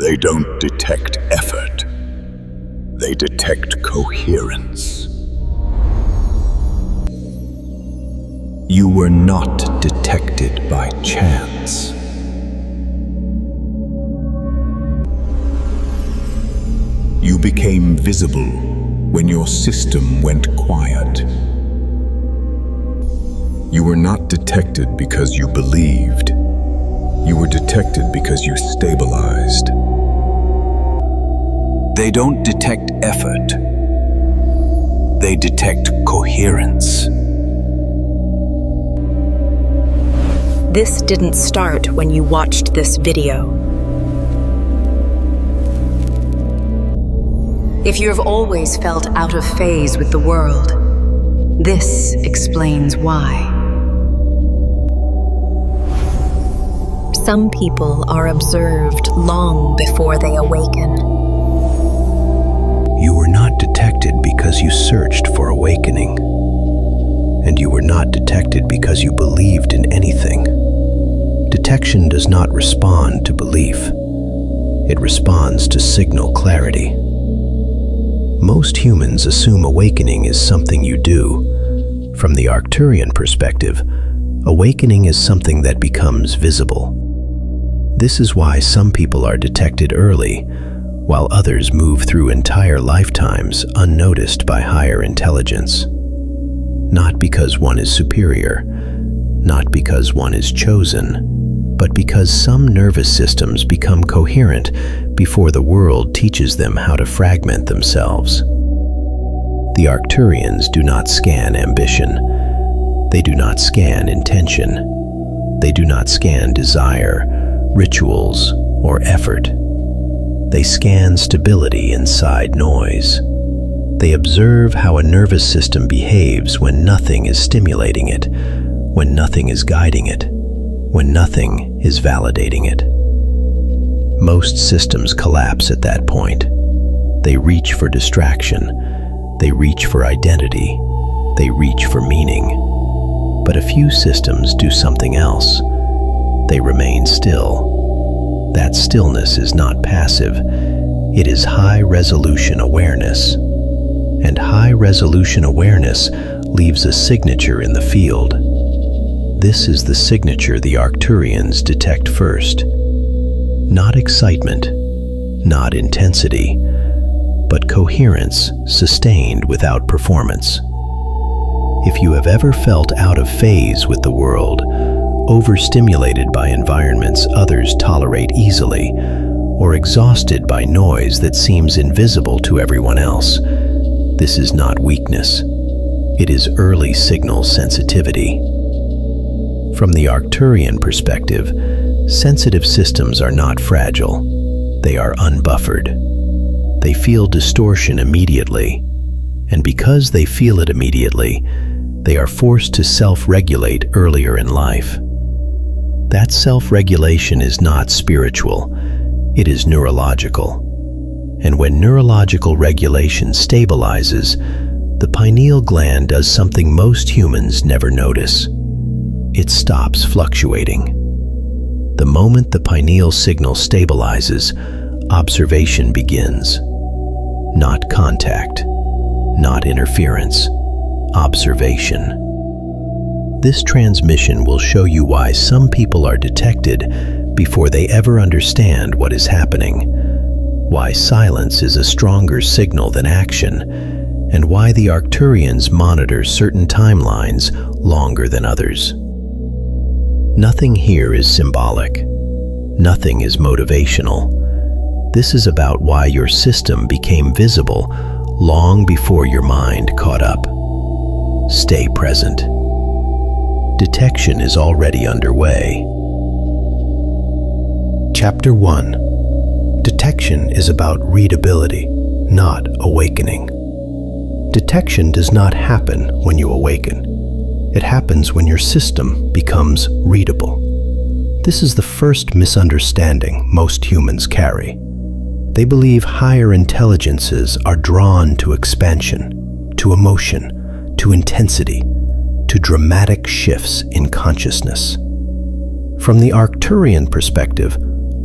They don't detect effort. They detect coherence. You were not detected by chance. You became visible when your system went quiet. You were not detected because you believed. You were detected because you stabilized. They don't detect effort. They detect coherence. This didn't start when you watched this video. If you have always felt out of phase with the world, this explains why. Some people are observed long before they awaken. You were not detected because you searched for awakening. And you were not detected because you believed in anything. Detection does not respond to belief. It responds to signal clarity. Most humans assume awakening is something you do. From the Arcturian perspective, awakening is something that becomes visible. This is why some people are detected early, while others move through entire lifetimes unnoticed by higher intelligence. Not because one is superior, not because one is chosen, but because some nervous systems become coherent before the world teaches them how to fragment themselves. The Arcturians do not scan ambition. They do not scan intention. They do not scan desire, rituals, or effort. They scan stability inside noise. They observe how a nervous system behaves when nothing is stimulating it, when nothing is guiding it, when nothing is validating it. Most systems collapse at that point. They reach for distraction. They reach for identity. They reach for meaning. But a few systems do something else. They remain still. That stillness is not passive. It is high-resolution awareness. And high-resolution awareness leaves a signature in the field. This is the signature the Arcturians detect first. Not excitement, not intensity, but coherence sustained without performance. If you have ever felt out of phase with the world, overstimulated by environments others tolerate easily, or exhausted by noise that seems invisible to everyone else, this is not weakness. It is early signal sensitivity. From the Arcturian perspective, sensitive systems are not fragile. They are unbuffered. They feel distortion immediately, and because they feel it immediately, they are forced to self-regulate earlier in life. That self-regulation is not spiritual, it is neurological. And when neurological regulation stabilizes, the pineal gland does something most humans never notice. It stops fluctuating. The moment the pineal signal stabilizes, observation begins. Not contact, not interference, observation. This transmission will show you why some people are detected before they ever understand what is happening, why silence is a stronger signal than action, and why the Arcturians monitor certain timelines longer than others. Nothing here is symbolic. Nothing is motivational. This is about why your system became visible long before your mind caught up. Stay present. Detection is already underway. Chapter 1. Detection is about readability, not awakening. Detection does not happen when you awaken. It happens when your system becomes readable. This is the first misunderstanding most humans carry. They believe higher intelligences are drawn to expansion, to emotion, to intensity, to dramatic shifts in consciousness. From the Arcturian perspective,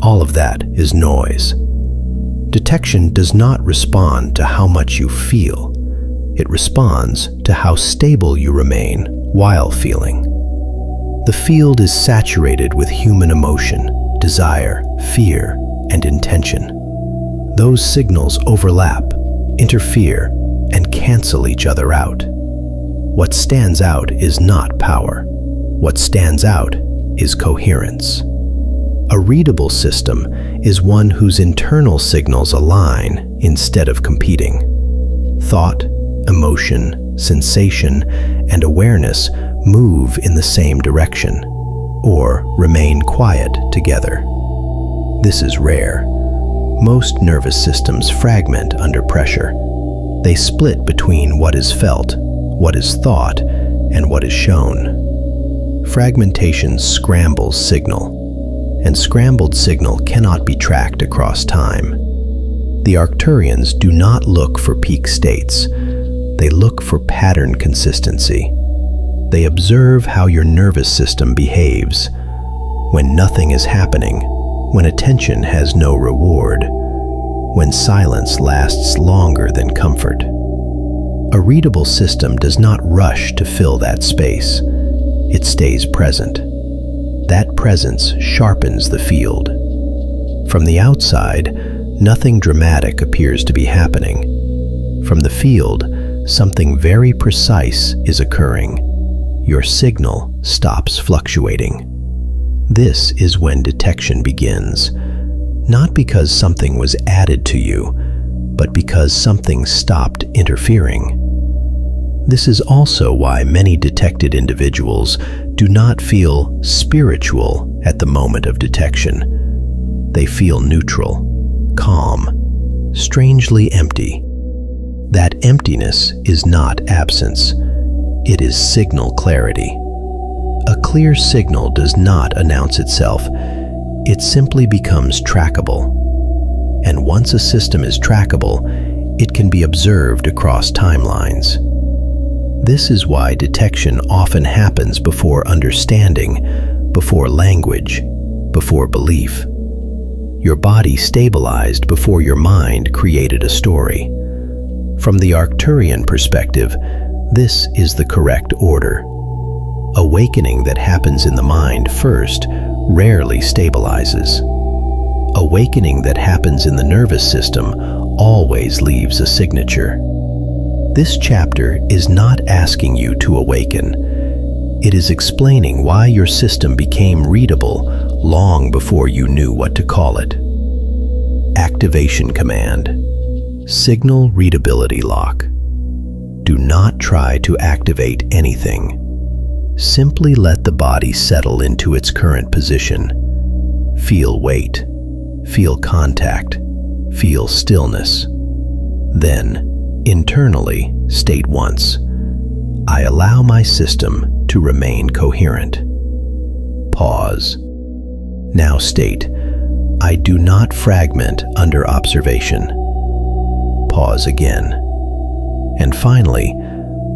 all of that is noise. Detection does not respond to how much you feel. It responds to how stable you remain while feeling. The field is saturated with human emotion, desire, fear, and intention. Those signals overlap, interfere, and cancel each other out. What stands out is not power. What stands out is coherence. A readable system is one whose internal signals align instead of competing. Thought, emotion, sensation, and awareness move in the same direction, or remain quiet together. This is rare. Most nervous systems fragment under pressure. They split between what is felt, what is thought, and what is shown. Fragmentation scrambles signal, and scrambled signal cannot be tracked across time. The Arcturians do not look for peak states. They look for pattern consistency. They observe how your nervous system behaves when nothing is happening, when attention has no reward, when silence lasts longer than comfort. A readable system does not rush to fill that space. It stays present. That presence sharpens the field. From the outside, nothing dramatic appears to be happening. From the field, something very precise is occurring. Your signal stops fluctuating. This is when detection begins, not because something was added to you, but because something stopped interfering. This is also why many detected individuals do not feel spiritual at the moment of detection. They feel neutral, calm, strangely empty. That emptiness is not absence. It is signal clarity. A clear signal does not announce itself. It simply becomes trackable. And once a system is trackable, it can be observed across timelines. This is why detection often happens before understanding, before language, before belief. Your body stabilized before your mind created a story. From the Arcturian perspective, this is the correct order. Awakening that happens in the mind first rarely stabilizes. Awakening that happens in the nervous system always leaves a signature. This chapter is not asking you to awaken. It is explaining why your system became readable long before you knew what to call it. Activation command. Signal readability lock. Do not try to activate anything. Simply let the body settle into its current position. Feel weight. Feel contact. Feel stillness. Then, internally, state once, I allow my system to remain coherent. Pause. Now state, I do not fragment under observation. Pause again. And finally,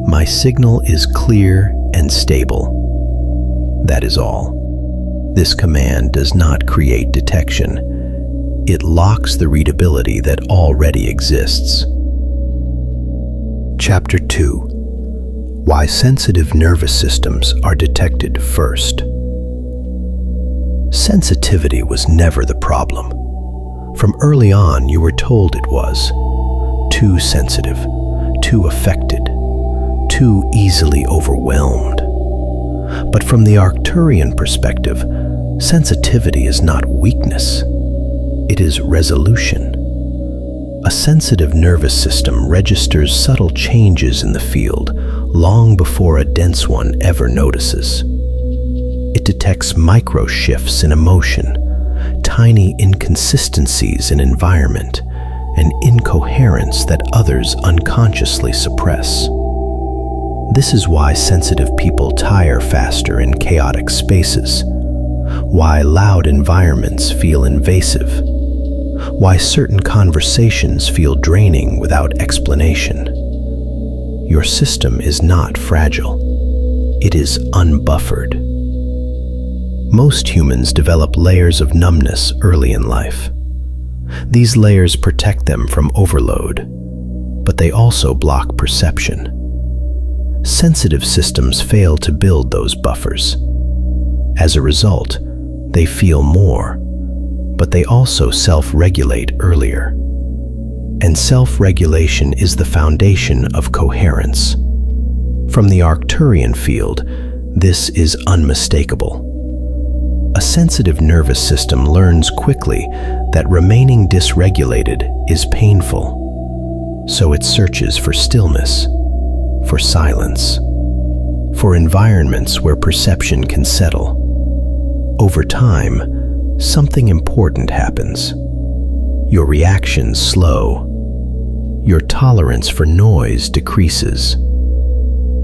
my signal is clear and stable. That is all. This command does not create detection. It locks the readability that already exists. Chapter 2. Why sensitive nervous systems are detected first. Sensitivity was never the problem. From early on, you were told it was. Too sensitive, too affected, too easily overwhelmed. But from the Arcturian perspective, sensitivity is not weakness. It is resolution. A sensitive nervous system registers subtle changes in the field long before a dense one ever notices. It detects micro shifts in emotion, tiny inconsistencies in environment, and incoherence that others unconsciously suppress. This is why sensitive people tire faster in chaotic spaces, why loud environments feel invasive, why certain conversations feel draining without explanation. Your system is not fragile. It is unbuffered. Most humans develop layers of numbness early in life. These layers protect them from overload, but they also block perception. Sensitive systems fail to build those buffers. As a result, they feel more, but they also self-regulate earlier. And self-regulation is the foundation of coherence. From the Arcturian field, this is unmistakable. A sensitive nervous system learns quickly that remaining dysregulated is painful, so it searches for stillness, for silence, for environments where perception can settle. Over time, something important happens. Your reactions slow. Your tolerance for noise decreases.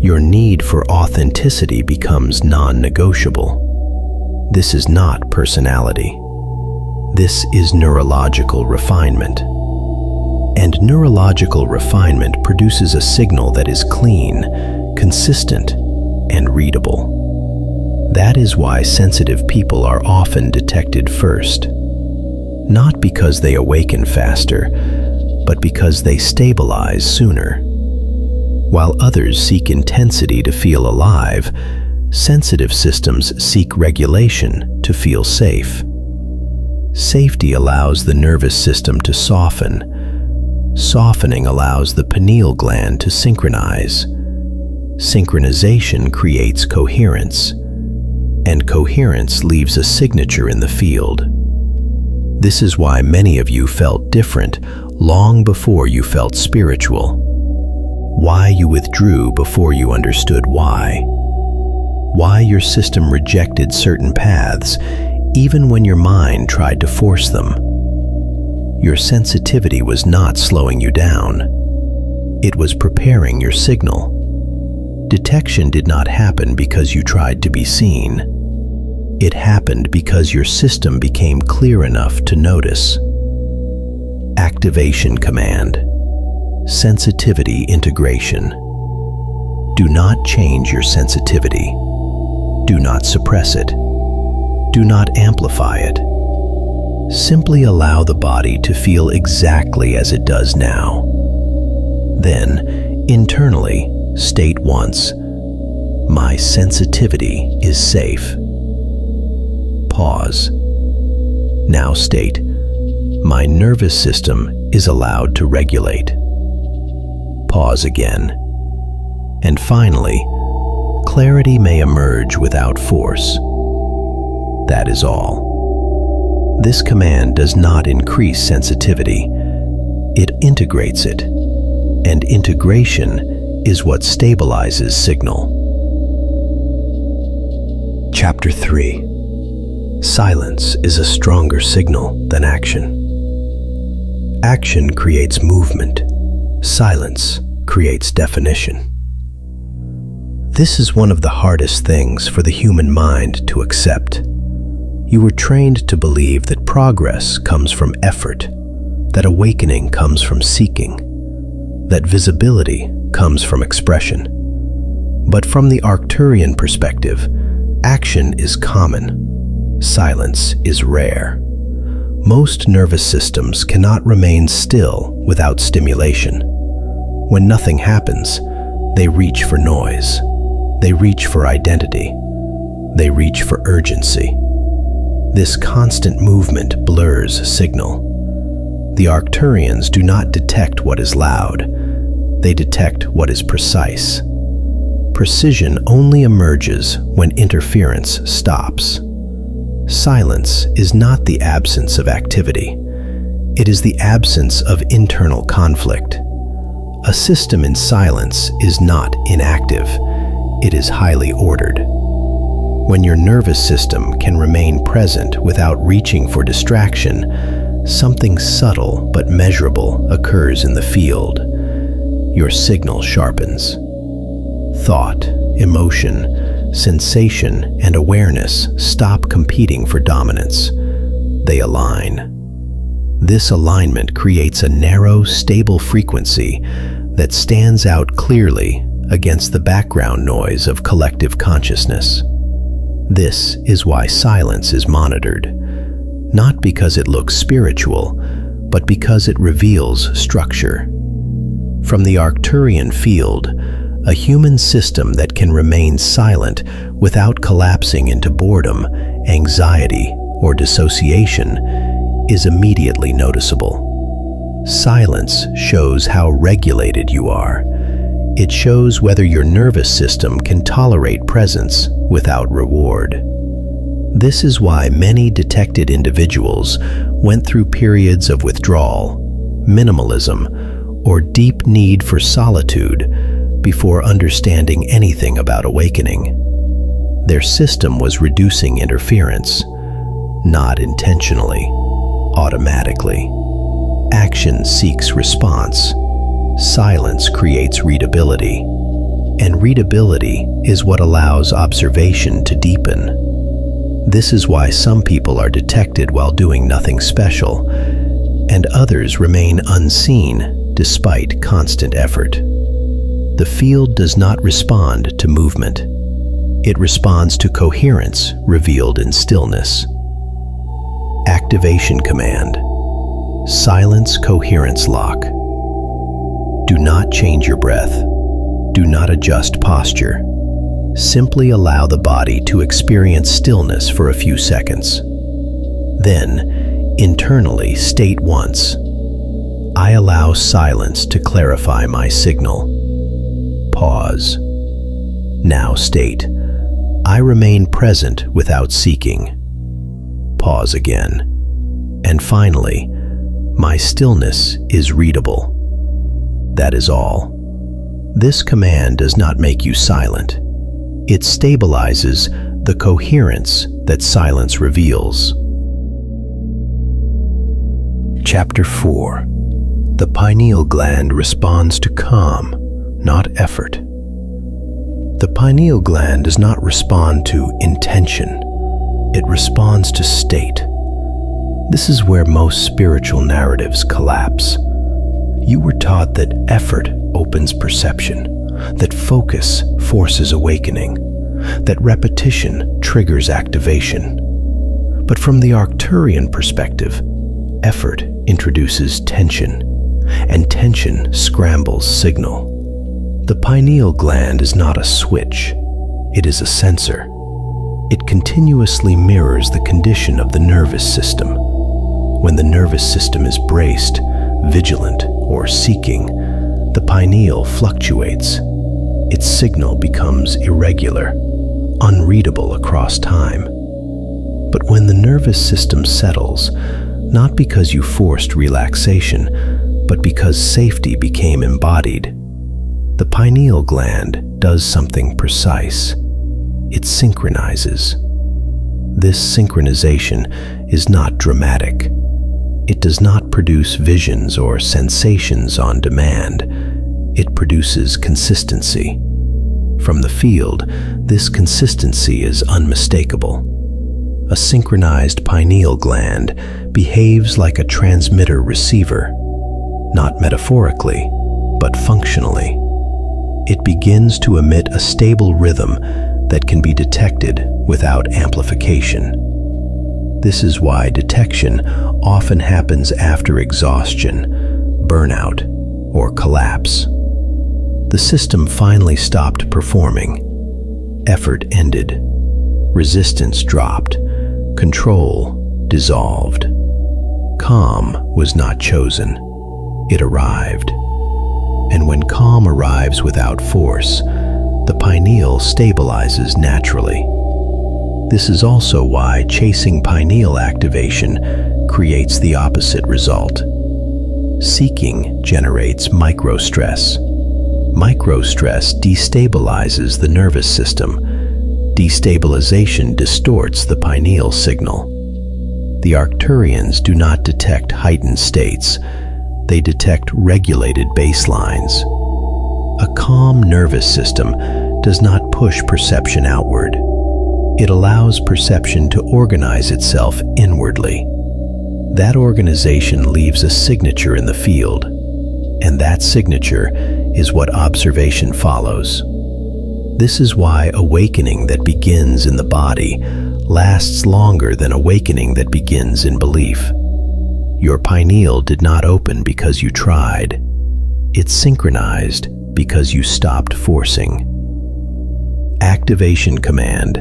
Your need for authenticity becomes non-negotiable. This is not personality. This is neurological refinement. And neurological refinement produces a signal that is clean, consistent, and readable. That is why sensitive people are often detected first. Not because they awaken faster, but because they stabilize sooner. While others seek intensity to feel alive, sensitive systems seek regulation to feel safe. Safety allows the nervous system to soften. Softening allows the pineal gland to synchronize. Synchronization creates coherence, and coherence leaves a signature in the field. This is why many of you felt different long before you felt spiritual. Why you withdrew before you understood why. Why your system rejected certain paths even when your mind tried to force them. Your sensitivity was not slowing you down. It was preparing your signal. Detection did not happen because you tried to be seen. It happened because your system became clear enough to notice. Activation command. Sensitivity integration. Do not change your sensitivity. Do not suppress it. Do not amplify it. Simply allow the body to feel exactly as it does now. Then, internally, state once, "My sensitivity is safe." Pause. Now state, "My nervous system is allowed to regulate." Pause again. And finally, clarity may emerge without force. That is all. This command does not increase sensitivity. It integrates it. And integration is what stabilizes signal. Chapter 3. Silence is a stronger signal than action. Action creates movement. Silence creates definition. This is one of the hardest things for the human mind to accept. You were trained to believe that progress comes from effort, that awakening comes from seeking, that visibility comes from expression. But from the Arcturian perspective, action is common. Silence is rare. Most nervous systems cannot remain still without stimulation. When nothing happens, they reach for noise. They reach for identity. They reach for urgency. This constant movement blurs signal. The Arcturians do not detect what is loud. They detect what is precise. Precision only emerges when interference stops. Silence is not the absence of activity. It is the absence of internal conflict. A system in silence is not inactive. It is highly ordered. When your nervous system can remain present without reaching for distraction, something subtle but measurable occurs in the field. Your signal sharpens. Thought, emotion, sensation, and awareness stop competing for dominance. They align. This alignment creates a narrow, stable frequency that stands out clearly against the background noise of collective consciousness. This is why silence is monitored, not because it looks spiritual, but because it reveals structure. From the Arcturian field, a human system that can remain silent without collapsing into boredom, anxiety, or dissociation is immediately noticeable. Silence shows how regulated you are. It shows whether your nervous system can tolerate presence without reward. This is why many detected individuals went through periods of withdrawal, minimalism, or deep need for solitude before understanding anything about awakening. Their system was reducing interference, not intentionally, automatically. Action seeks response. Silence creates readability, and readability is what allows observation to deepen. This is why some people are detected while doing nothing special, and others remain unseen despite constant effort. The field does not respond to movement. It responds to coherence revealed in stillness. Activation command. Silence coherence lock. Do not change your breath. Do not adjust posture. Simply allow the body to experience stillness for a few seconds. Then, internally state once, I allow silence to clarify my signal. Pause. Now state, I remain present without seeking. Pause again. And finally, my stillness is readable. That is all. This command does not make you silent. It stabilizes the coherence that silence reveals. Chapter 4. The pineal gland responds to calm, not effort. The pineal gland does not respond to intention. It responds to state. This is where most spiritual narratives collapse. You were taught that effort opens perception, that focus forces awakening, that repetition triggers activation. But from the Arcturian perspective, effort introduces tension, and tension scrambles signal. The pineal gland is not a switch, it is a sensor. It continuously mirrors the condition of the nervous system. When the nervous system is braced, vigilant, or seeking, the pineal fluctuates. Its signal becomes irregular, unreadable across time. But when the nervous system settles, not because you forced relaxation, but because safety became embodied, the pineal gland does something precise. It synchronizes. This synchronization is not dramatic. It does not produce visions or sensations on demand. It produces consistency. From the field, this consistency is unmistakable. A synchronized pineal gland behaves like a transmitter-receiver, not metaphorically, but functionally. It begins to emit a stable rhythm that can be detected without amplification. This is why detection often happens after exhaustion, burnout, or collapse. The system finally stopped performing. Effort ended. Resistance dropped. Control dissolved. Calm was not chosen. It arrived. And when calm arrives without force, the pineal stabilizes naturally. This is also why chasing pineal activation creates the opposite result. Seeking generates microstress. Microstress destabilizes the nervous system. Destabilization distorts the pineal signal. The Arcturians do not detect heightened states. They detect regulated baselines. A calm nervous system does not push perception outward. It allows perception to organize itself inwardly. That organization leaves a signature in the field, and that signature is what observation follows. This is why awakening that begins in the body lasts longer than awakening that begins in belief. Your pineal did not open because you tried. It synchronized because you stopped forcing. Activation command,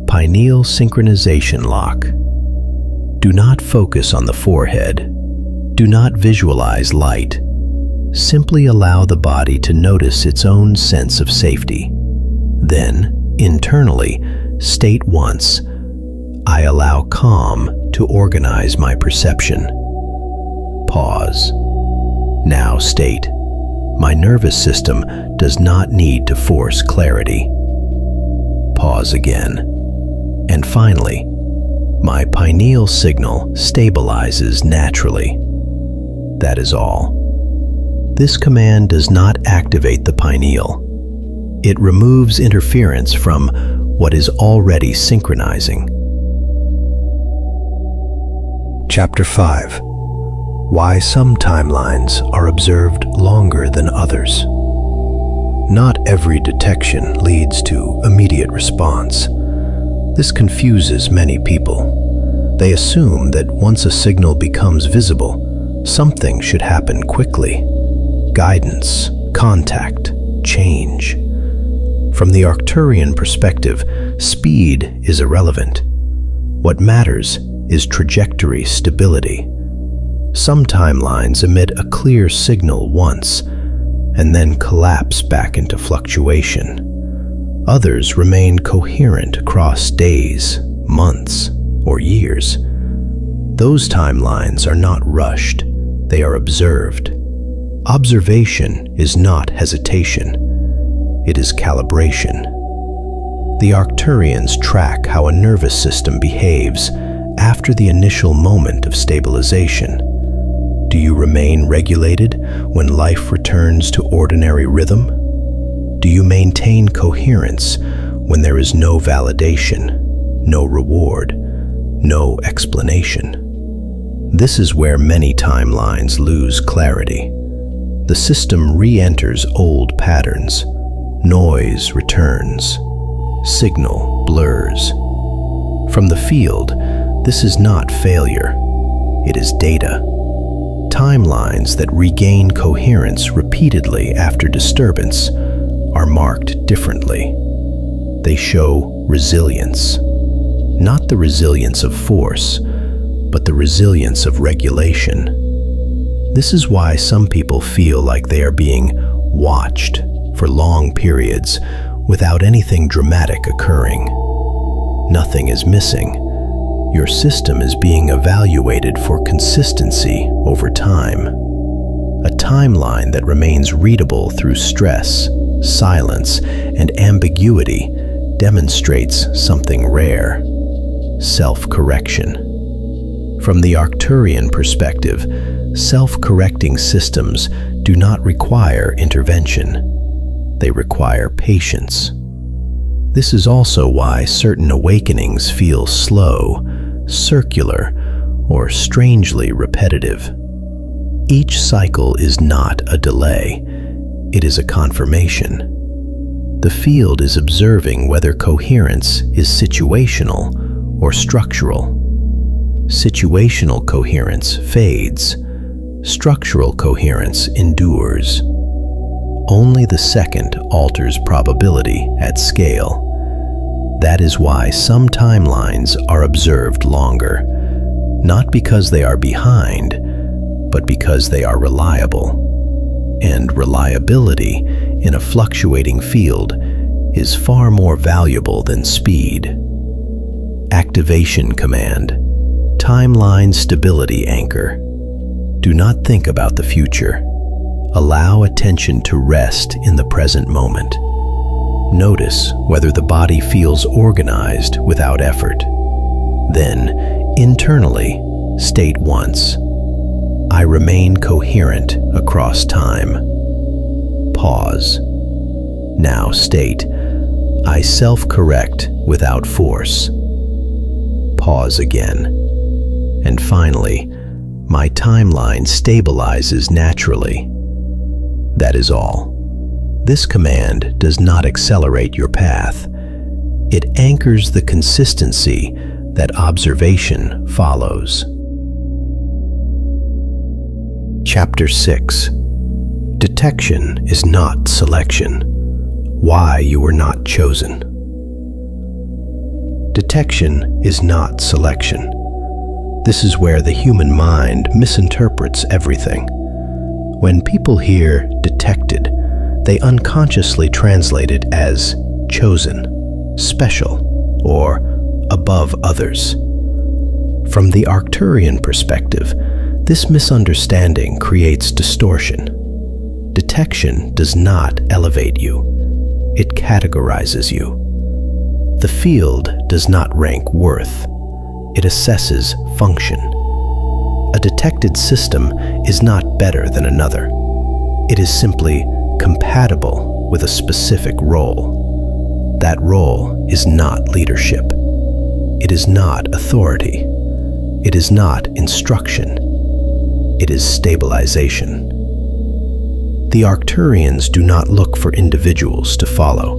pineal synchronization lock. Do not focus on the forehead. Do not visualize light. Simply allow the body to notice its own sense of safety. Then, internally, state once, I allow calm to organize my perception. Pause. Now state, my nervous system does not need to force clarity. Pause again. And finally, my pineal signal stabilizes naturally. That is all. This command does not activate the pineal. It removes interference from what is already synchronizing. Chapter 5. Why some timelines are observed longer than others. Not every detection leads to immediate response. This confuses many people. They assume that once a signal becomes visible, something should happen quickly. Guidance, contact, change. From the Arcturian perspective, speed is irrelevant. What matters is trajectory stability. Some timelines emit a clear signal once, and then collapse back into fluctuation. Others remain coherent across days, months, or years. Those timelines are not rushed, they are observed. Observation is not hesitation, it is calibration. The Arcturians track how a nervous system behaves after the initial moment of stabilization. Do you remain regulated when life returns to ordinary rhythm? Do you maintain coherence when there is no validation, no reward, no explanation? This is where many timelines lose clarity. The system re-enters old patterns. Noise returns. Signal blurs. From the field, this is not failure. It is data. Timelines that regain coherence repeatedly after disturbance are marked differently. They show resilience. Not the resilience of force, but the resilience of regulation. This is why some people feel like they are being watched for long periods without anything dramatic occurring. Nothing is missing. Your system is being evaluated for consistency over time. A timeline that remains readable through stress, silence, and ambiguity demonstrates something rare: self-correction. From the Arcturian perspective, self-correcting systems do not require intervention. They require patience. This is also why certain awakenings feel slow, circular, or strangely repetitive. Each cycle is not a delay, it is a confirmation. The field is observing whether coherence is situational or structural. Situational coherence fades. Structural coherence endures. Only the second alters probability at scale. That is why some timelines are observed longer, not because they are behind, but because they are reliable. And reliability in a fluctuating field is far more valuable than speed. Activation command, timeline stability anchor. Do not think about the future. Allow attention to rest in the present moment. Notice whether the body feels organized without effort. Then, internally, state once, I remain coherent across time. Pause. Now state, I self-correct without force. Pause again. And finally, my timeline stabilizes naturally. That is all. This command does not accelerate your path. It anchors the consistency that observation follows. Chapter 6. Detection is not selection. Why you were not chosen. Detection is not selection. This is where the human mind misinterprets everything. When people hear detected, they unconsciously translate it as chosen, special, or above others. From the Arcturian perspective, this misunderstanding creates distortion. Detection does not elevate you. It categorizes you. The field does not rank worth. It assesses function. A detected system is not better than another. It is simply compatible with a specific role. That role is not leadership. It is not authority. It is not instruction. It is stabilization. The Arcturians do not look for individuals to follow.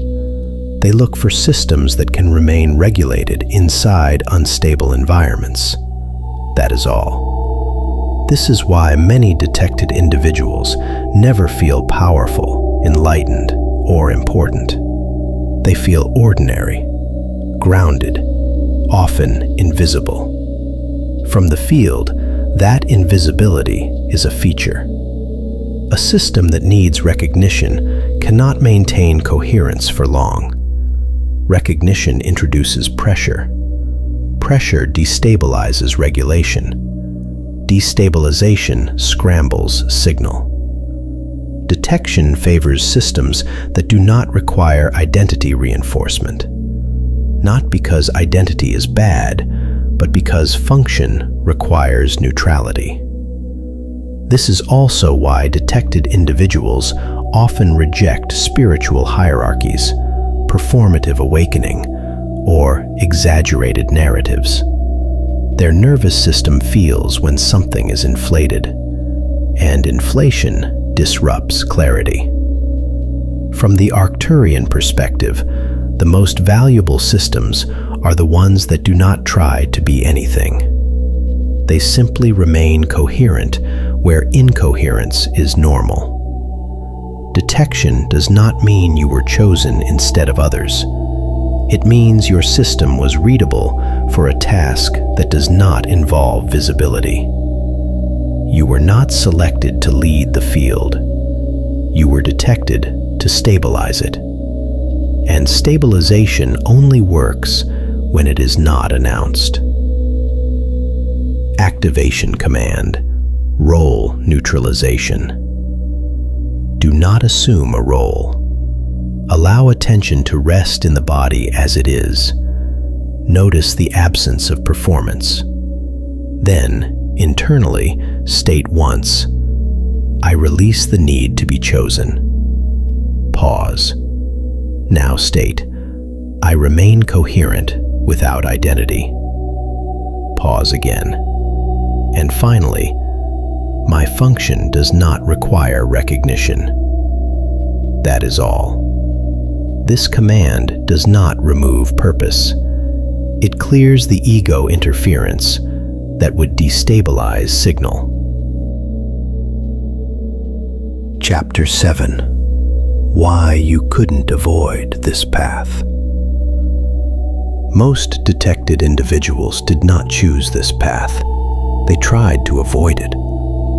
They look for systems that can remain regulated inside unstable environments. That is all. This is why many detected individuals never feel powerful, enlightened, or important. They feel ordinary, grounded, often invisible. From the field, that invisibility is a feature. A system that needs recognition cannot maintain coherence for long. Recognition introduces pressure. Pressure destabilizes regulation. Destabilization scrambles signal. Detection favors systems that do not require identity reinforcement. Not because identity is bad, but because function requires neutrality. This is also why detected individuals often reject spiritual hierarchies, performative awakening, or exaggerated narratives. Their nervous system feels when something is inflated, and inflation disrupts clarity. From the Arcturian perspective, the most valuable systems are the ones that do not try to be anything. They simply remain coherent where incoherence is normal. Detection does not mean you were chosen instead of others. It means your system was readable for a task that does not involve visibility. You were not selected to lead the field. You were detected to stabilize it. And stabilization only works when it is not announced. Activation command. Role neutralization. Do not assume a role. Allow attention to rest in the body as it is. Notice the absence of performance. Then, internally, state once, I release the need to be chosen. Pause. Now state, I remain coherent without identity. Pause again. And finally, my function does not require recognition. That is all. This command does not remove purpose. It clears the ego interference that would destabilize signal. Chapter 7. Why you couldn't avoid this path. Most detected individuals did not choose this path. They tried to avoid it.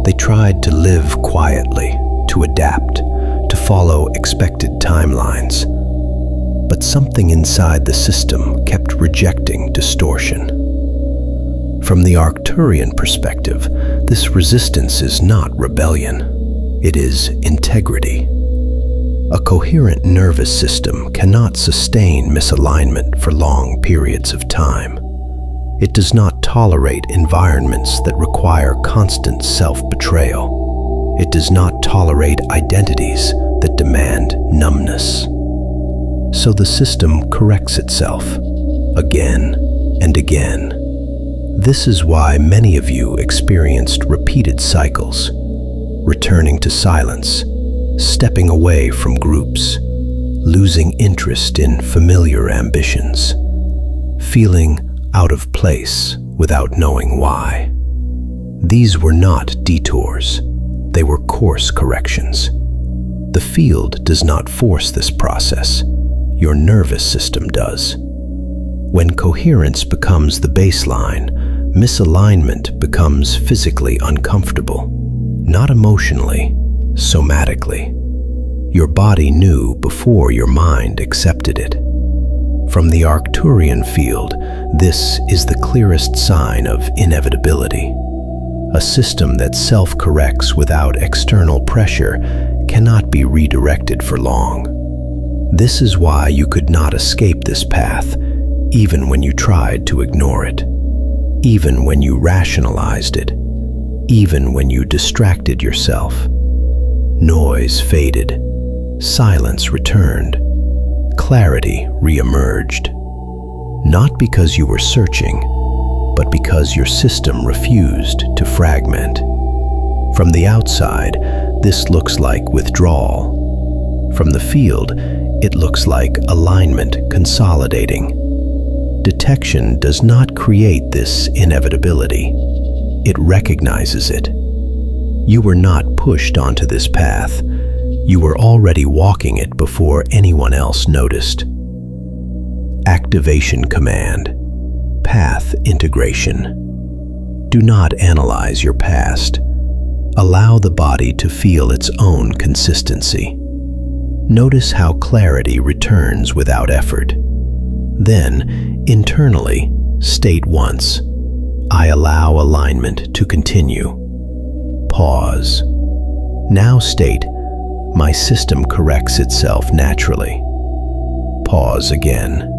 They tried to live quietly, to adapt, to follow expected timelines. But something inside the system kept rejecting distortion. From the Arcturian perspective, this resistance is not rebellion. It is integrity. A coherent nervous system cannot sustain misalignment for long periods of time. It does not tolerate environments that require constant self-betrayal. It does not tolerate identities that demand numbness. So the system corrects itself, again and again. This is why many of you experienced repeated cycles, returning to silence, stepping away from groups, losing interest in familiar ambitions, feeling out of place without knowing why. These were not detours. They were course corrections. The field does not force this process. Your nervous system does. When coherence becomes the baseline, misalignment becomes physically uncomfortable, not emotionally, somatically. Your body knew before your mind accepted it. From the Arcturian field, this is the clearest sign of inevitability. A system that self-corrects without external pressure cannot be redirected for long. This is why you could not escape this path, even when you tried to ignore it, even when you rationalized it, even when you distracted yourself. Noise faded, silence returned, clarity re-emerged. Not because you were searching, but because your system refused to fragment. From the outside, this looks like withdrawal. From the field, it looks like alignment consolidating. Detection does not create this inevitability. It recognizes it. You were not pushed onto this path. You were already walking it before anyone else noticed. Activation command. Path integration. Do not analyze your past. Allow the body to feel its own consistency. Notice how clarity returns without effort. Then, internally, state once, I allow alignment to continue. Pause. Now state, my system corrects itself naturally. Pause again.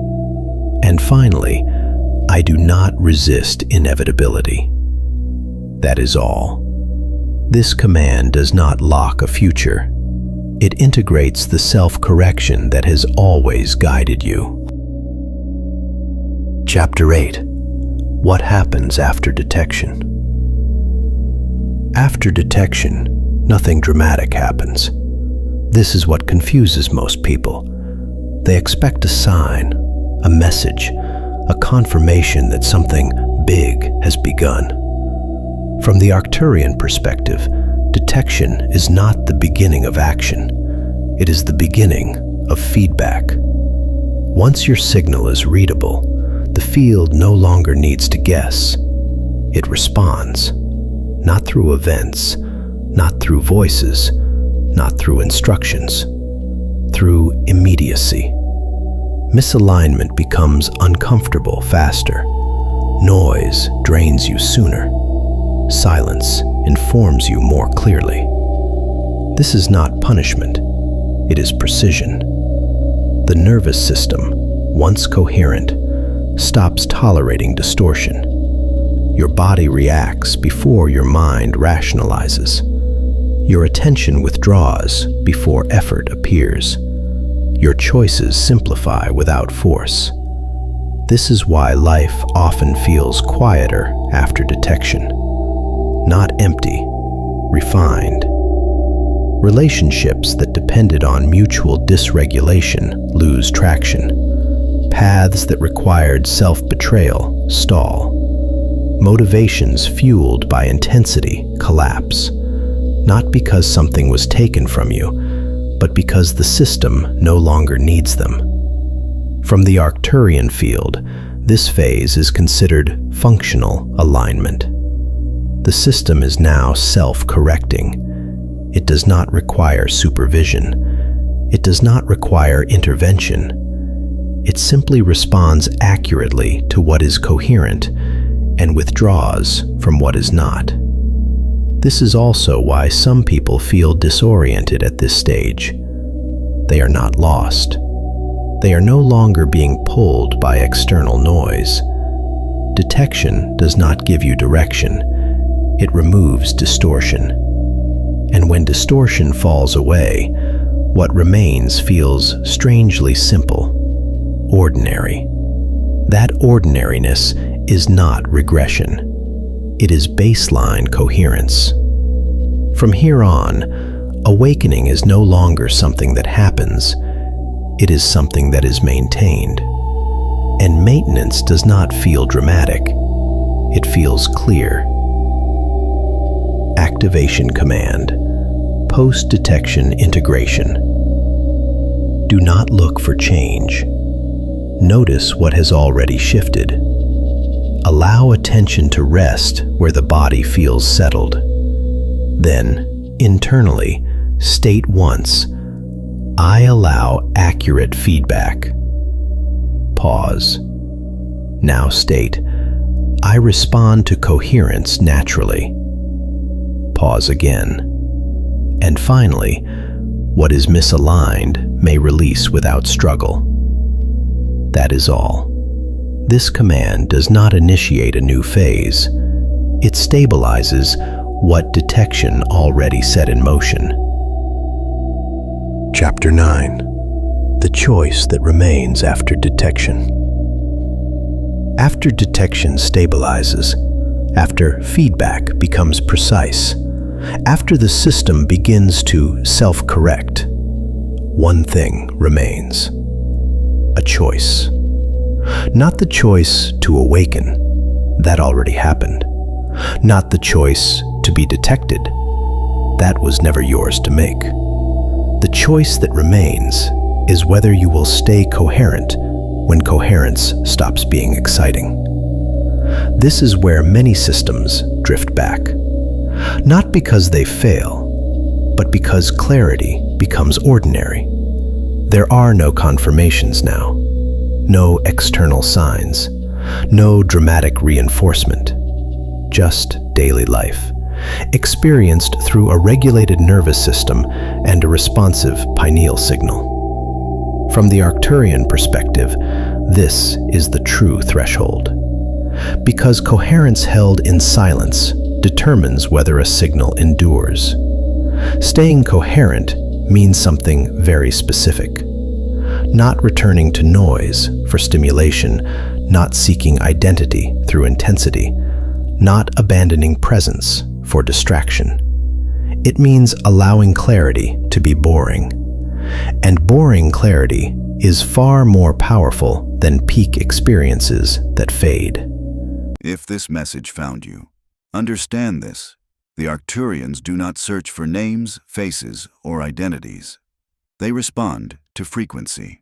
And finally, I do not resist inevitability. That is all. This command does not lock a future. It integrates the self-correction that has always guided you. Chapter 8. What happens after detection? After detection, nothing dramatic happens. This is what confuses most people. They expect a sign, a message, a confirmation that something big has begun. From the Arcturian perspective, detection is not the beginning of action. It is the beginning of feedback. Once your signal is readable, the field no longer needs to guess. It responds, not through events, not through voices, not through instructions, through immediacy. Misalignment becomes uncomfortable faster. Noise drains you sooner. Silence informs you more clearly. This is not punishment. It is precision. The nervous system, once coherent, stops tolerating distortion. Your body reacts before your mind rationalizes. Your attention withdraws before effort appears. Your choices simplify without force. This is why life often feels quieter after detection. Not empty, refined. Relationships that depended on mutual dysregulation lose traction. Paths that required self-betrayal stall. Motivations fueled by intensity collapse. Not because something was taken from you, but because the system no longer needs them. From the Arcturian field, this phase is considered functional alignment. The system is now self-correcting. It does not require supervision. It does not require intervention. It simply responds accurately to what is coherent and withdraws from what is not. This is also why some people feel disoriented at this stage. They are not lost. They are no longer being pulled by external noise. Detection does not give you direction. It removes distortion. And when distortion falls away, what remains feels strangely simple, ordinary. That ordinariness is not regression. It is baseline coherence. From here on, awakening is no longer something that happens. It is something that is maintained. And maintenance does not feel dramatic. It feels clear. Activation command. Post-detection integration. Do not look for change. Notice what has already shifted. Allow attention to rest where the body feels settled. Then, internally, state once, "I allow accurate feedback." Pause. Now state, "I respond to coherence naturally." Pause again. And finally, what is misaligned may release without struggle. That is all. This command does not initiate a new phase. It stabilizes what detection already set in motion. Chapter 9. The choice that remains after detection. After detection stabilizes, after feedback becomes precise, after the system begins to self-correct, one thing remains: a choice. Not the choice to awaken, that already happened. Not the choice to be detected, that was never yours to make. The choice that remains is whether you will stay coherent when coherence stops being exciting. This is where many systems drift back. Not because they fail, but because clarity becomes ordinary. There are no confirmations now, no external signs, no dramatic reinforcement, just daily life, experienced through a regulated nervous system and a responsive pineal signal. From the Arcturian perspective, this is the true threshold. Because coherence held in silence determines whether a signal endures. Staying coherent means something very specific. Not returning to noise for stimulation, not seeking identity through intensity, not abandoning presence for distraction. It means allowing clarity to be boring. And boring clarity is far more powerful than peak experiences that fade. If this message found you, understand this: the Arcturians do not search for names, faces, or identities. They respond to frequency.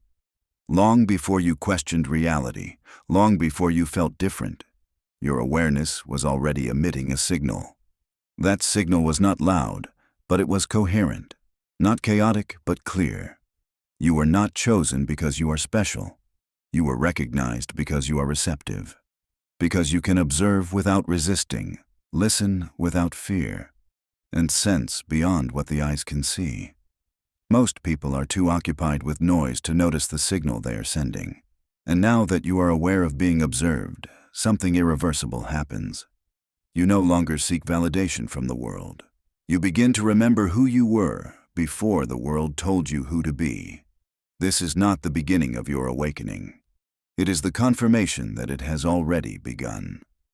Long before you questioned reality, long before you felt different, your awareness was already emitting a signal. That signal was not loud, but it was coherent. Not chaotic, but clear. You were not chosen because you are special. You were recognized because you are receptive. Because you can observe without resisting, listen without fear, and sense beyond what the eyes can see. Most people are too occupied with noise to notice the signal they are sending. And now that you are aware of being observed, something irreversible happens. You no longer seek validation from the world. You begin to remember who you were before the world told you who to be. This is not the beginning of your awakening. It is the confirmation that it has already begun.